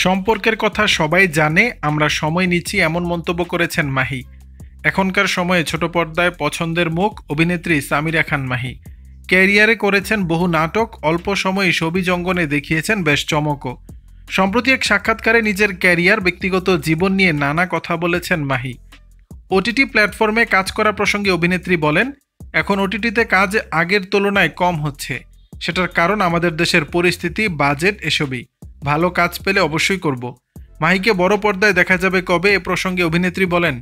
সম্পর্কের কথা সবাই জানে, আমরা সময় নিচ্ছি, এমন মন্তব্য করেছেন মাহি। এখনকার সময়ে ছোট পর্দায় পছন্দের মুখ অভিনেত্রী সামিরা খান মাহি। ক্যারিয়ারে করেছেন বহু নাটক, অল্প সময়ে ছবি অঙ্গনে দেখিয়েছেন বেশ চমকও। সম্প্রতি এক সাক্ষাৎকারে নিজের ক্যারিয়ার, ব্যক্তিগত জীবন নিয়ে নানা কথা বলেছেন মাহি। ওটিটি প্ল্যাটফর্মে কাজ করা প্রসঙ্গে অভিনেত্রী বলেন, এখন ওটিটিতে কাজ আগের তুলনায় কম হচ্ছে। সেটার কারণ আমাদের দেশের পরিস্থিতি, বাজেট, এসবই। ভালো কাজ পেলে অবশ্যই করব। মাহিকে বড় পর্দায় দেখা যাবে কবে, এ প্রসঙ্গে অভিনেত্রী বলেন,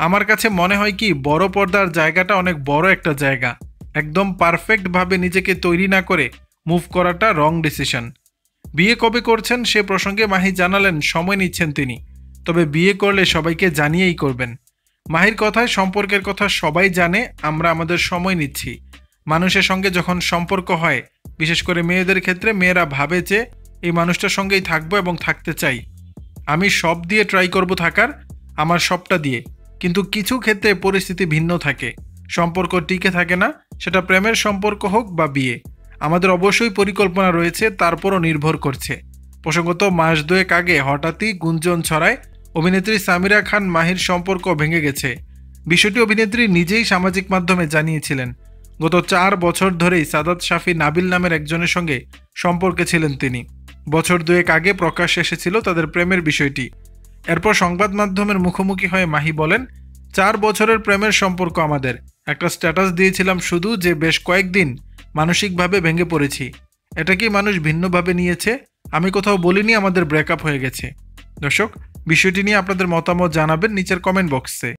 আমার কাছে মনে হয় কি, বড় পর্দার জায়গাটা অনেক বড় একটা জায়গা। একদম পারফেক্টভাবে নিজেকে তৈরি না করে মুভ করাটা রং ডিসিশন। বিয়ে কবে করছেন সে প্রসঙ্গে মাহি জানালেন, সময় নিচ্ছেন তিনি, তবে বিয়ে করলে সবাইকে জানিয়েই করবেন। মাহির কথায়, সম্পর্কের কথা সবাই জানে, আমরা আমাদের সময় নিচ্ছি। মানুষের সঙ্গে যখন সম্পর্ক হয়, বিশেষ করে মেয়েদের ক্ষেত্রে, মেয়েরা ভাবে যে এই মানুষটার সঙ্গেই থাকবো এবং থাকতে চাই। আমি সব দিয়ে ট্রাই করব থাকার, আমার সবটা দিয়ে। কিন্তু কিছু ক্ষেত্রে পরিস্থিতি ভিন্ন থাকে, সম্পর্ক টিকে থাকে না, সেটা প্রেমের সম্পর্ক হোক বা বিয়ে। আমাদের অবশ্যই পরিকল্পনা রয়েছে, তারপরও নির্ভর করছে। প্রসঙ্গত, মাস দুয়েক আগে হঠাৎই গুঞ্জন ছড়ায় অভিনেত্রী সামিরা খান মাহির সম্পর্ক ভেঙে গেছে। বিষয়টি অভিনেত্রী নিজেই সামাজিক মাধ্যমে জানিয়েছিলেন। গত 4 বছর ধরেই সাদাত শাফি নাবিল নামের একজনের সঙ্গে সম্পর্কে ছিলেন তিনি। বছর দুয়েক আগে প্রকাশ্যে এসেছিল তাদের প্রেমের বিষয়টি। এরপর সংবাদ মাধ্যমের মুখোমুখি হয়ে মাহি বলেন, 4 বছরের প্রেমের সম্পর্ক আমাদের। একটা স্ট্যাটাস দিয়েছিলাম শুধু যে বেশ কয়েকদিন মানসিকভাবে ভেঙে পড়েছি। এটা কি মানুষ ভিন্নভাবে নিয়েছে? আমি কোথাও বলিনি আমাদের ব্রেকআপ হয়ে গেছে। দর্শক, বিষয়টি নিয়ে আপনাদের মতামত জানাবেন নিচের কমেন্ট বক্সে।